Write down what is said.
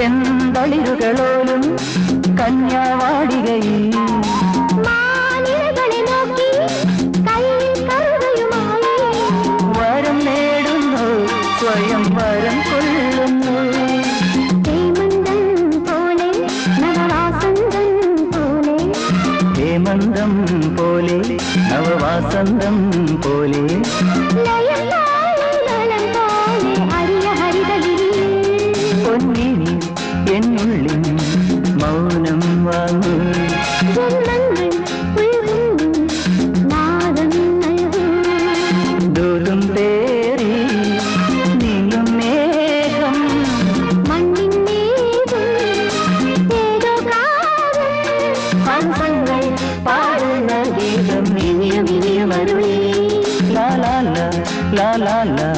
ചെന്തളിരുകളോലും കന്യാവാടികയിൽ വരം നേടുന്നു സ്വയം വരം കൊള്ളുന്നു ഹേമന്തം പോലെ നവവാസന്തം പോലെ പൊന്നിനി എന്നുള്ളിൽ മൗനം വാങ്ങൂ ദൂരം തേറി നീങ്ങും മേഘം ഹംസങ്ങൾ പാടുന്ന ഗീതം ഇനിയും ഇനിയും അരുളി ലാ ലാ ലാ ലാ ലാ